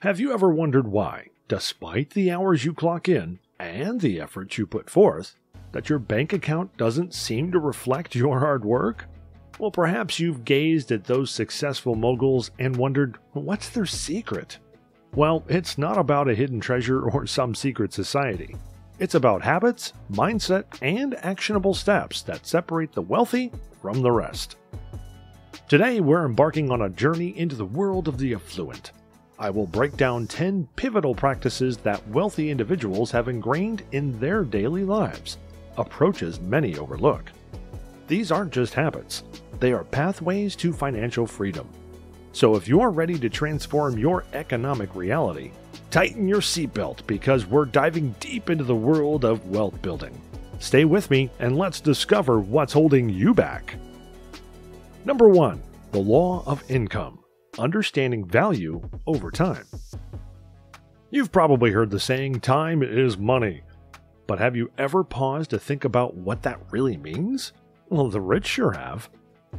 Have you ever wondered why, despite the hours you clock in and the efforts you put forth, that your bank account doesn't seem to reflect your hard work? Well, perhaps you've gazed at those successful moguls and wondered, what's their secret? Well, it's not about a hidden treasure or some secret society. It's about habits, mindset, and actionable steps that separate the wealthy from the rest. Today, we're embarking on a journey into the world of the affluent. I will break down 10 pivotal practices that wealthy individuals have ingrained in their daily lives, approaches many overlook. These aren't just habits, they are pathways to financial freedom. So if you're ready to transform your economic reality, tighten your seatbelt because we're diving deep into the world of wealth building. Stay with me and let's discover what's holding you back. Number 1. The law of income. Understanding value over time. You've probably heard the saying, time is money. But have you ever paused to think about what that really means? Well, the rich sure have.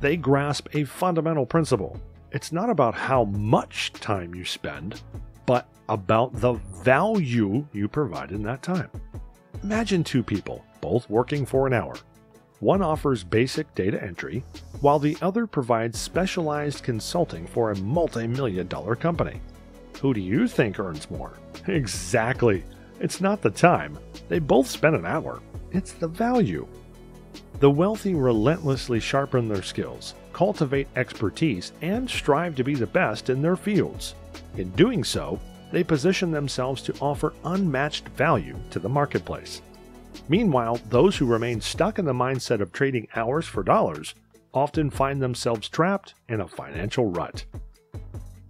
They grasp a fundamental principle. It's not about how much time you spend, but about the value you provide in that time. Imagine two people, both working for an hour. One offers basic data entry, while the other provides specialized consulting for a multi-million-dollar company. Who do you think earns more? Exactly. It's not the time. They both spend an hour. It's the value. The wealthy relentlessly sharpen their skills, cultivate expertise, and strive to be the best in their fields. In doing so, they position themselves to offer unmatched value to the marketplace. Meanwhile, those who remain stuck in the mindset of trading hours for dollars often find themselves trapped in a financial rut.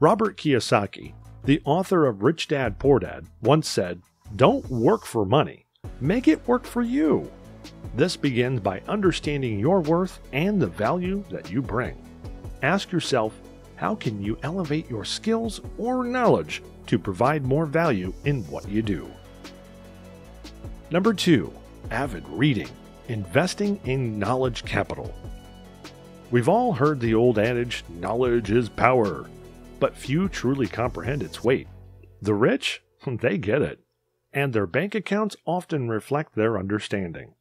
Robert Kiyosaki, the author of Rich Dad Poor Dad, once said, "Don't work for money, make it work for you." This begins by understanding your worth and the value that you bring. Ask yourself, how can you elevate your skills or knowledge to provide more value in what you do? Number 2. Avid Reading. Investing in knowledge capital. We've all heard the old adage, knowledge is power, but few truly comprehend its weight. The rich, they get it, and their bank accounts often reflect their understanding.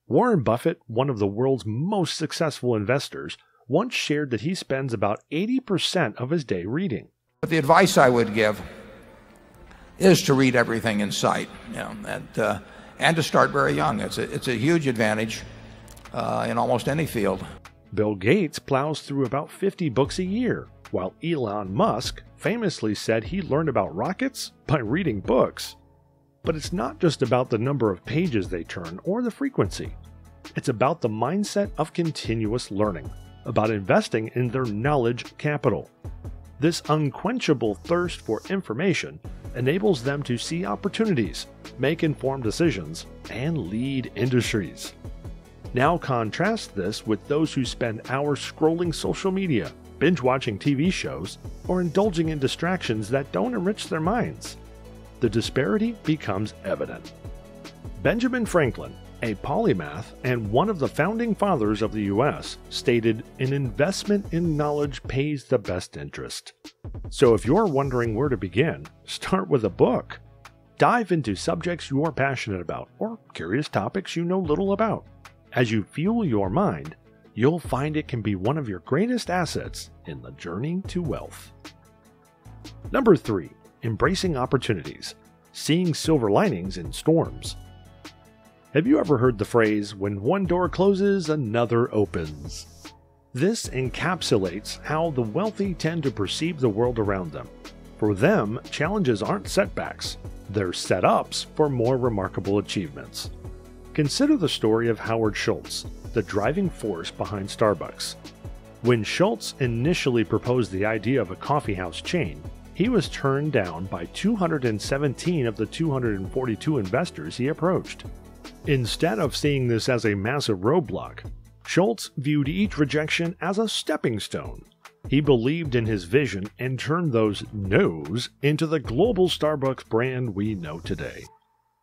Warren Buffett, one of the world's most successful investors, once shared that he spends about 80% of his day reading. But the advice I would give is to read everything in sight, and to start very young. It's a huge advantage in almost any field. Bill Gates plows through about 50 books a year, while Elon Musk famously said he learned about rockets by reading books. But it's not just about the number of pages they turn or the frequency. It's about the mindset of continuous learning, about investing in their knowledge capital. This unquenchable thirst for information enables them to see opportunities, make informed decisions, and lead industries. Now contrast this with those who spend hours scrolling social media, binge-watching TV shows, or indulging in distractions that don't enrich their minds. The disparity becomes evident. Benjamin Franklin, a polymath and one of the founding fathers of the U.S., stated, "An investment in knowledge pays the best interest." So if you're wondering where to begin, start with a book. Dive into subjects you're passionate about or curious topics you know little about. As you fuel your mind, you'll find it can be one of your greatest assets in the journey to wealth. Number 3. Embracing opportunities. Seeing silver linings in storms. Have you ever heard the phrase, "When one door closes, another opens"? This encapsulates how the wealthy tend to perceive the world around them. For them, challenges aren't setbacks, they're setups for more remarkable achievements. Consider the story of Howard Schultz, the driving force behind Starbucks. When Schultz initially proposed the idea of a coffeehouse chain, he was turned down by 217 of the 242 investors he approached. Instead of seeing this as a massive roadblock, Schultz viewed each rejection as a stepping stone. He believed in his vision and turned those no's into the global Starbucks brand we know today.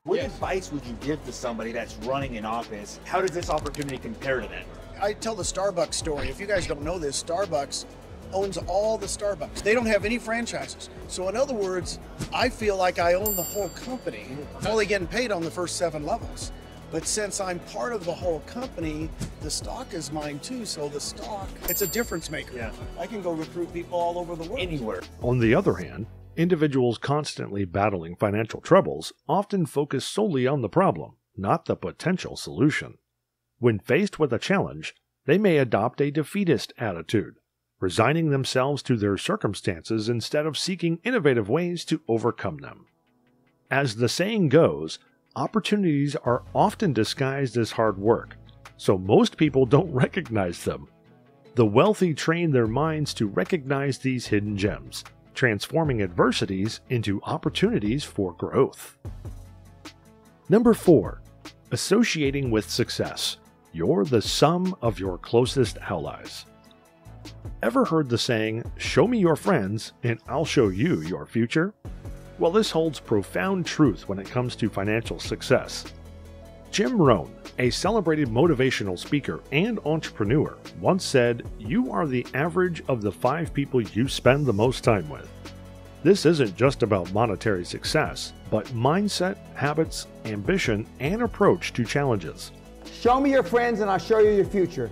What advice would you give to somebody that's running an office? How does this opportunity compare to that? I tell the Starbucks story. If you guys don't know this, Starbucks owns all the Starbucks. They don't have any franchises. So in other words, I feel like I own the whole company. I'm only getting paid on the first 7 levels. But since I'm part of the whole company, the stock is mine too. So the stock, it's a difference maker. Yeah. I can go recruit people all over the world. Anywhere. On the other hand, individuals constantly battling financial troubles often focus solely on the problem, not the potential solution. When faced with a challenge, they may adopt a defeatist attitude, resigning themselves to their circumstances instead of seeking innovative ways to overcome them. As the saying goes, opportunities are often disguised as hard work, so most people don't recognize them. The wealthy train their minds to recognize these hidden gems, transforming adversities into opportunities for growth. Number 4. Associating with success. You're the sum of your closest allies. Ever heard the saying, "Show me your friends and I'll show you your future"? Well, this holds profound truth when it comes to financial success. Jim Rohn, a celebrated motivational speaker and entrepreneur, once said, "You are the average of the 5 people you spend the most time with." This isn't just about monetary success, but mindset, habits, ambition, and approach to challenges. Show me your friends and I'll show you your future.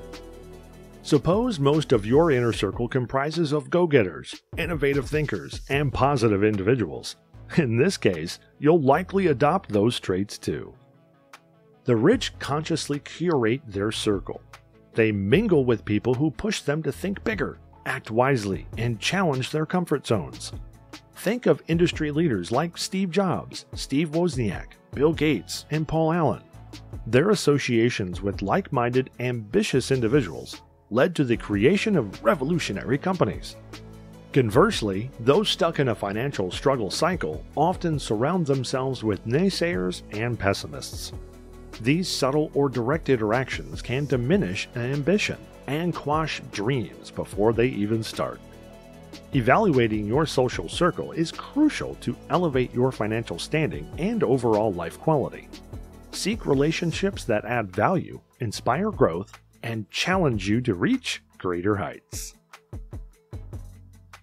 Suppose most of your inner circle comprises of go-getters, innovative thinkers, and positive individuals. In this case, you'll likely adopt those traits too. The rich consciously curate their circle. They mingle with people who push them to think bigger, act wisely, and challenge their comfort zones. Think of industry leaders like Steve Jobs, Steve Wozniak, Bill Gates, and Paul Allen. Their associations with like-minded, ambitious individuals led to the creation of revolutionary companies. Conversely, those stuck in a financial struggle cycle often surround themselves with naysayers and pessimists. These subtle or direct interactions can diminish an ambition and quash dreams before they even start. Evaluating your social circle is crucial to elevate your financial standing and overall life quality. Seek relationships that add value, inspire growth, and challenge you to reach greater heights.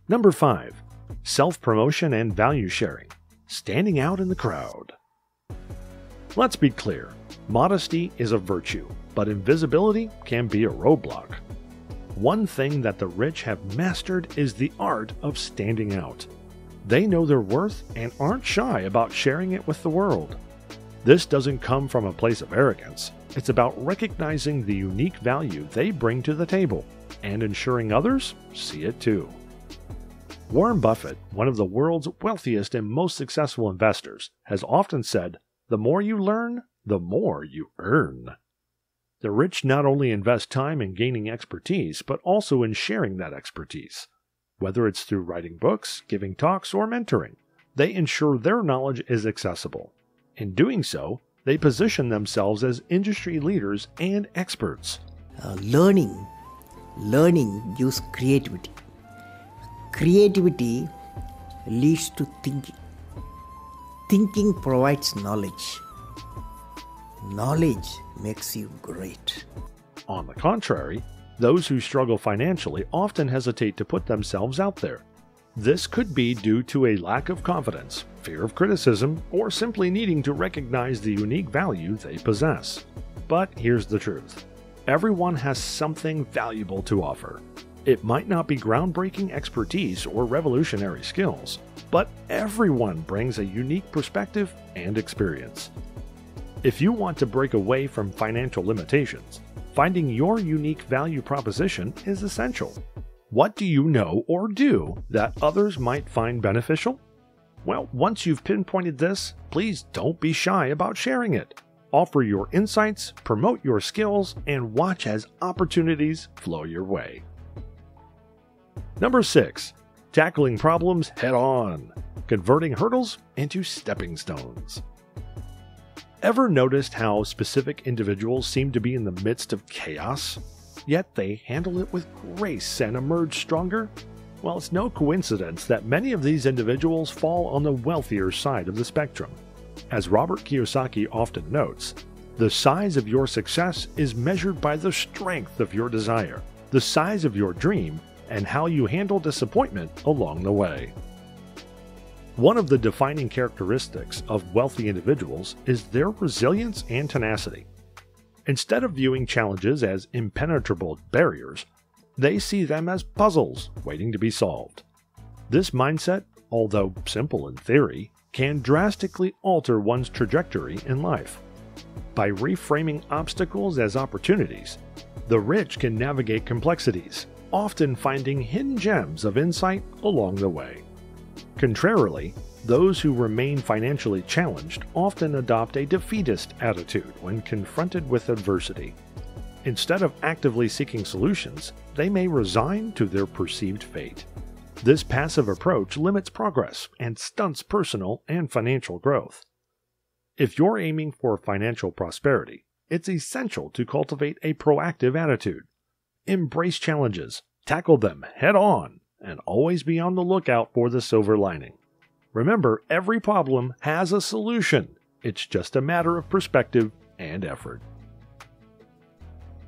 Number 5. Self-promotion and value sharing. Standing out in the crowd. Let's be clear. Modesty is a virtue, but invisibility can be a roadblock. One thing that the rich have mastered is the art of standing out. They know their worth and aren't shy about sharing it with the world. This doesn't come from a place of arrogance. It's about recognizing the unique value they bring to the table and ensuring others see it too. Warren Buffett, one of the world's wealthiest and most successful investors, has often said, "The more you learn, the more you earn." The rich not only invest time in gaining expertise, but also in sharing that expertise. Whether it's through writing books, giving talks, or mentoring, they ensure their knowledge is accessible. In doing so, they position themselves as industry leaders and experts. Learning gives creativity. Creativity leads to thinking. Thinking provides knowledge. Knowledge makes you great. On the contrary, those who struggle financially often hesitate to put themselves out there. This could be due to a lack of confidence, fear of criticism, or simply needing to recognize the unique value they possess. But here's the truth. Everyone has something valuable to offer. It might not be groundbreaking expertise or revolutionary skills, but everyone brings a unique perspective and experience. If you want to break away from financial limitations, finding your unique value proposition is essential. What do you know or do that others might find beneficial? Well, once you've pinpointed this, please don't be shy about sharing it. Offer your insights, promote your skills, and watch as opportunities flow your way. Number 6. Tackling problems head-on. Converting hurdles into stepping stones. Ever noticed how specific individuals seem to be in the midst of chaos, yet they handle it with grace and emerge stronger? Well, it's no coincidence that many of these individuals fall on the wealthier side of the spectrum. As Robert Kiyosaki often notes, the size of your success is measured by the strength of your desire. The size of your dream and how you handle disappointment along the way. One of the defining characteristics of wealthy individuals is their resilience and tenacity. Instead of viewing challenges as impenetrable barriers, they see them as puzzles waiting to be solved. This mindset, although simple in theory, can drastically alter one's trajectory in life. By reframing obstacles as opportunities, the rich can navigate complexities, often finding hidden gems of insight along the way. Contrarily, those who remain financially challenged often adopt a defeatist attitude when confronted with adversity. Instead of actively seeking solutions, they may resign to their perceived fate. This passive approach limits progress and stunts personal and financial growth. If you're aiming for financial prosperity, it's essential to cultivate a proactive attitude. Embrace challenges, tackle them head on, and always be on the lookout for the silver lining. Remember, every problem has a solution. It's just a matter of perspective and effort.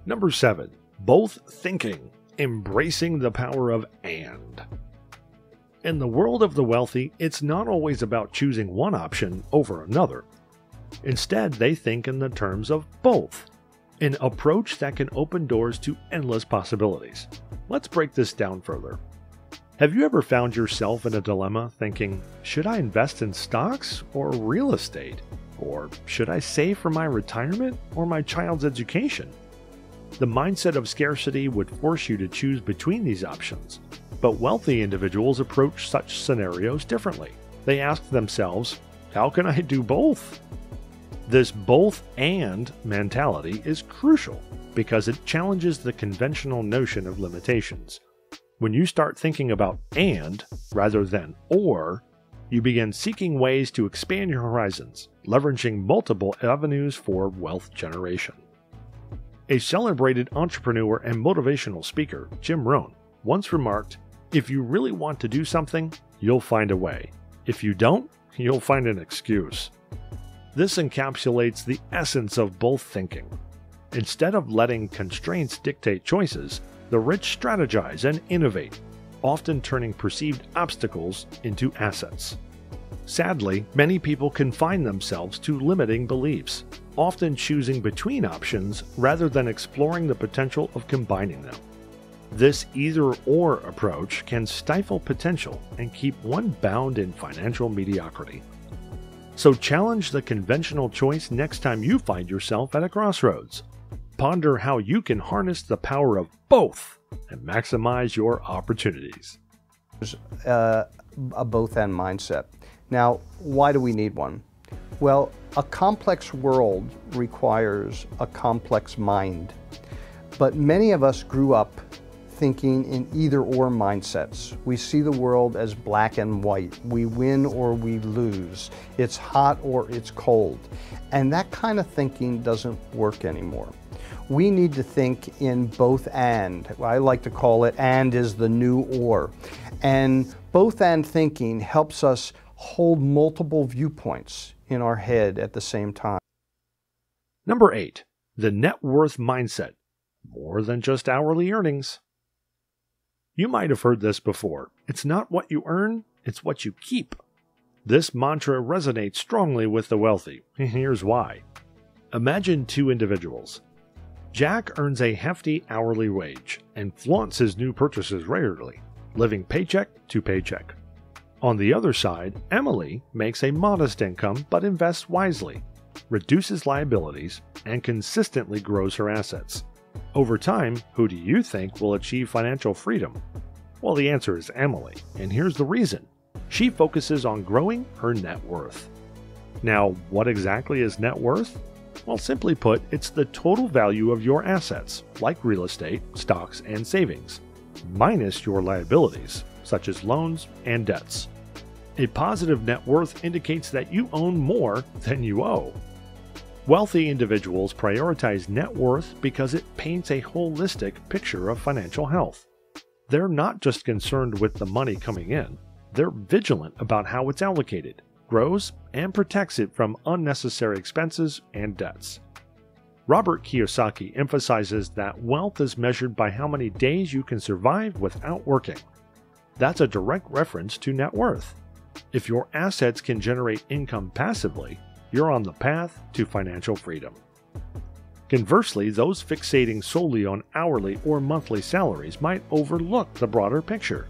Number 7. Both thinking, embracing the power of and. In the world of the wealthy, it's not always about choosing one option over another. Instead, they think in the terms of both, an approach that can open doors to endless possibilities. Let's break this down further. Have you ever found yourself in a dilemma thinking, should I invest in stocks or real estate? Or should I save for my retirement or my child's education? The mindset of scarcity would force you to choose between these options, but wealthy individuals approach such scenarios differently. They ask themselves, how can I do both? This both and mentality is crucial because it challenges the conventional notion of limitations. When you start thinking about and rather than or, you begin seeking ways to expand your horizons, leveraging multiple avenues for wealth generation. A celebrated entrepreneur and motivational speaker, Jim Rohn, once remarked, "If you really want to do something, you'll find a way. If you don't, you'll find an excuse." This encapsulates the essence of both thinking. Instead of letting constraints dictate choices, the rich strategize and innovate, often turning perceived obstacles into assets. Sadly, many people confine themselves to limiting beliefs, often choosing between options rather than exploring the potential of combining them. This either-or approach can stifle potential and keep one bound in financial mediocrity. So challenge the conventional choice next time you find yourself at a crossroads. Ponder how you can harness the power of both and maximize your opportunities. A both-and mindset. Now, why do we need one? Well, a complex world requires a complex mind. But many of us grew up thinking in either-or mindsets. We see the world as black and white. We win or we lose. It's hot or it's cold. And that kind of thinking doesn't work anymore. We need to think in both and. I like to call it and is the new or. And both and thinking helps us hold multiple viewpoints in our head at the same time. Number 8. The net worth mindset. More than just hourly earnings. You might have heard this before. It's not what you earn, it's what you keep. This mantra resonates strongly with the wealthy. Here's why. Imagine two individuals. Jack earns a hefty hourly wage and flaunts his new purchases regularly, living paycheck to paycheck. On the other side, Emily makes a modest income but invests wisely, reduces liabilities, and consistently grows her assets. Over time, who do you think will achieve financial freedom? Well, the answer is Emily, and here's the reason. She focuses on growing her net worth. Now, what exactly is net worth? Well, simply put, it's the total value of your assets, like real estate, stocks, and savings, minus your liabilities, such as loans and debts. A positive net worth indicates that you own more than you owe. Wealthy individuals prioritize net worth because it paints a holistic picture of financial health. They're not just concerned with the money coming in, they're vigilant about how it's allocated, grows, and protects it from unnecessary expenses and debts. Robert Kiyosaki emphasizes that wealth is measured by how many days you can survive without working. That's a direct reference to net worth. If your assets can generate income passively, you're on the path to financial freedom. Conversely, those fixating solely on hourly or monthly salaries might overlook the broader picture.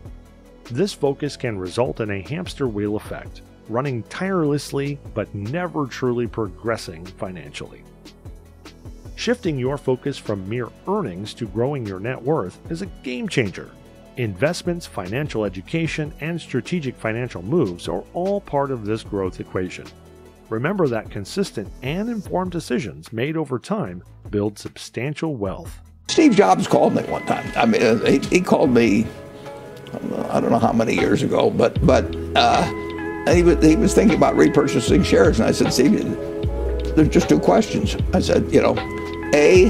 This focus can result in a hamster wheel effect, running tirelessly but never truly progressing financially. Shifting your focus from mere earnings to growing your net worth is a game changer. Investments, financial education, and strategic financial moves are all part of this growth equation. Remember that consistent and informed decisions made over time build substantial wealth. Steve Jobs called me one time. I mean, he called me, I don't know how many years ago, but he was thinking about repurchasing shares, and I said, Steve, there's just two questions. I said, you know, A,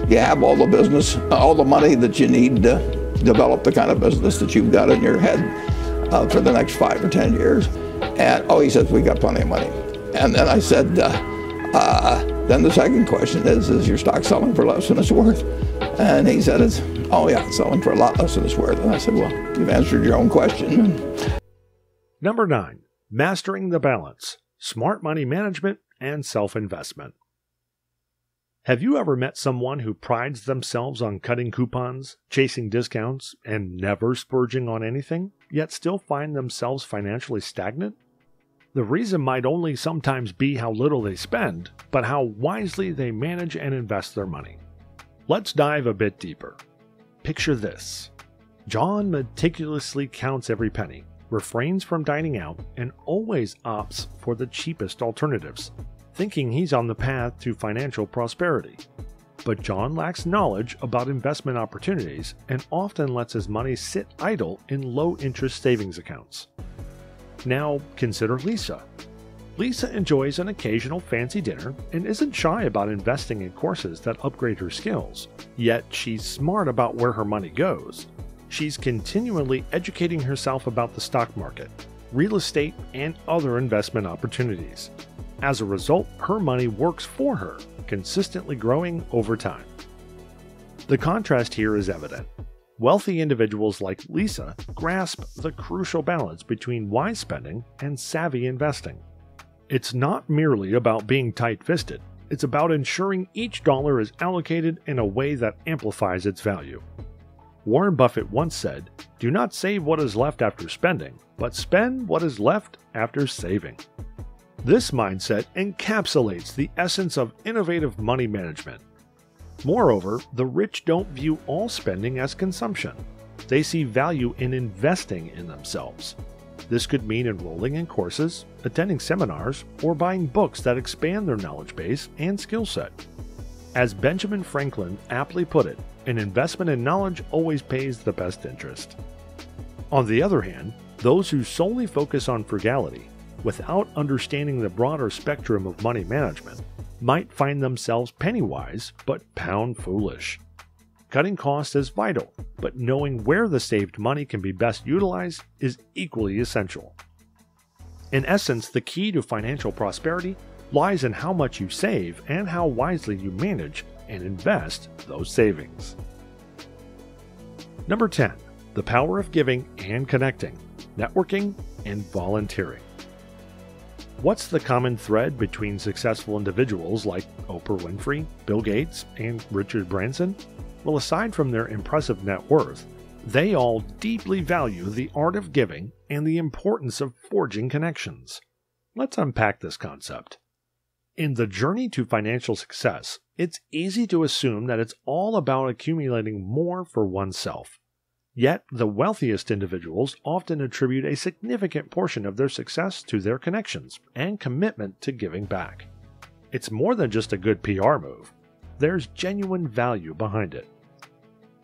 you have all the business, all the money that you need to develop the kind of business that you've got in your head for the next 5 or 10 years. And oh, he says, we got plenty of money. And then I said, then the second question is your stock selling for less than it's worth? And he said, it's selling for a lot less than it's worth. And I said, well, you've answered your own question. Number 9, mastering the balance, smart money management, and self-investment. Have you ever met someone who prides themselves on cutting coupons, chasing discounts, and never splurging on anything, yet still find themselves financially stagnant? The reason might only sometimes be how little they spend, but how wisely they manage and invest their money. Let's dive a bit deeper. Picture this. John meticulously counts every penny, refrains from dining out, and always opts for the cheapest alternatives, thinking he's on the path to financial prosperity. But John lacks knowledge about investment opportunities and often lets his money sit idle in low-interest savings accounts. Now, consider Lisa. Lisa enjoys an occasional fancy dinner and isn't shy about investing in courses that upgrade her skills, yet she's smart about where her money goes. She's continually educating herself about the stock market, real estate, and other investment opportunities. As a result, her money works for her, consistently growing over time. The contrast here is evident. Wealthy individuals like Lisa grasp the crucial balance between wise spending and savvy investing. It's not merely about being tight-fisted, it's about ensuring each dollar is allocated in a way that amplifies its value. Warren Buffett once said, "Do not save what is left after spending, but spend what is left after saving." This mindset encapsulates the essence of innovative money management. Moreover, the rich don't view all spending as consumption. They see value in investing in themselves. This could mean enrolling in courses, attending seminars, or buying books that expand their knowledge base and skill set. As Benjamin Franklin aptly put it, an investment in knowledge always pays the best interest. On the other hand, those who solely focus on frugality, without understanding the broader spectrum of money management, might find themselves penny-wise but pound-foolish. Cutting costs is vital, but knowing where the saved money can be best utilized is equally essential. In essence, the key to financial prosperity lies in how much you save and how wisely you manage and invest those savings. Number 10. The power of giving and connecting, networking, and volunteering. What's the common thread between successful individuals like Oprah Winfrey, Bill Gates, and Richard Branson? Well, aside from their impressive net worth, they all deeply value the art of giving and the importance of forging connections. Let's unpack this concept. In the journey to financial success, it's easy to assume that it's all about accumulating more for oneself. Yet, the wealthiest individuals often attribute a significant portion of their success to their connections and commitment to giving back. It's more than just a good PR move. There's genuine value behind it.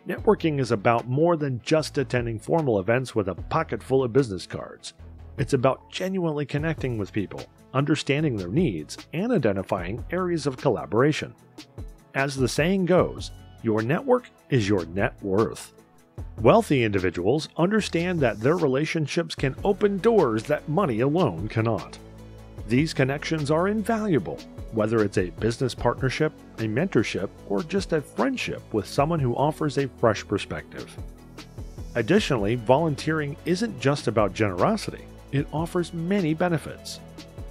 Networking is about more than just attending formal events with a pocket full of business cards. It's about genuinely connecting with people, understanding their needs, and identifying areas of collaboration. As the saying goes, your network is your net worth. Wealthy individuals understand that their relationships can open doors that money alone cannot. These connections are invaluable, whether it's a business partnership, a mentorship, or just a friendship with someone who offers a fresh perspective. Additionally, volunteering isn't just about generosity, it offers many benefits.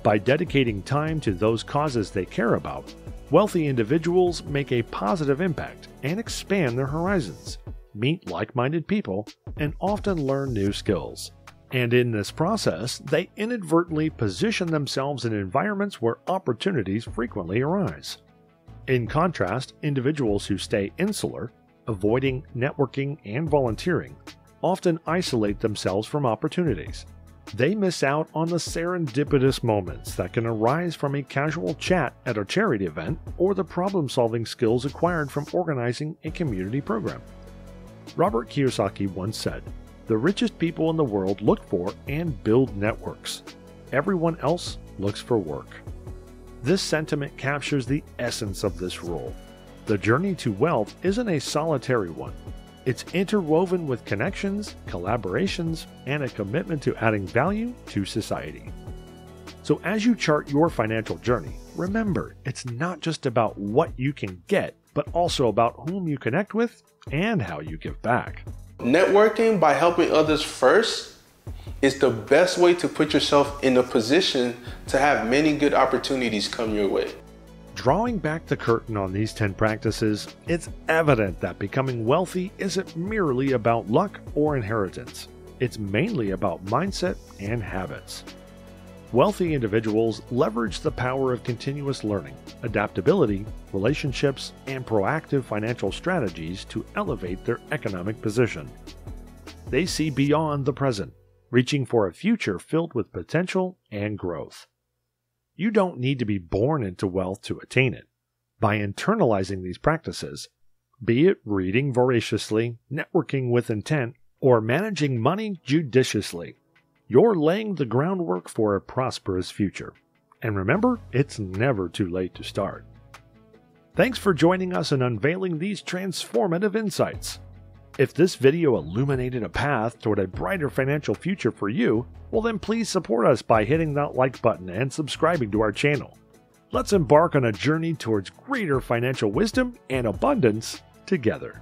By dedicating time to those causes they care about, wealthy individuals make a positive impact and expand their horizons, meet like-minded people, and often learn new skills. And in this process, they inadvertently position themselves in environments where opportunities frequently arise. In contrast, individuals who stay insular, avoiding networking and volunteering, often isolate themselves from opportunities. They miss out on the serendipitous moments that can arise from a casual chat at a charity event or the problem-solving skills acquired from organizing a community program. Robert Kiyosaki once said, "The richest people in the world look for and build networks. Everyone else looks for work." This sentiment captures the essence of this rule. The journey to wealth isn't a solitary one. It's interwoven with connections, collaborations, and a commitment to adding value to society. So as you chart your financial journey, remember, it's not just about what you can get, but also about whom you connect with and how you give back. Networking by helping others first is the best way to put yourself in a position to have many good opportunities come your way. Drawing back the curtain on these 10 practices, it's evident that becoming wealthy isn't merely about luck or inheritance. It's mainly about mindset and habits. Wealthy individuals leverage the power of continuous learning, adaptability, relationships, and proactive financial strategies to elevate their economic position. They see beyond the present, reaching for a future filled with potential and growth. You don't need to be born into wealth to attain it. By internalizing these practices, be it reading voraciously, networking with intent, or managing money judiciously, you're laying the groundwork for a prosperous future. And remember, it's never too late to start. Thanks for joining us in unveiling these transformative insights. If this video illuminated a path toward a brighter financial future for you, well then please support us by hitting that like button and subscribing to our channel. Let's embark on a journey towards greater financial wisdom and abundance together.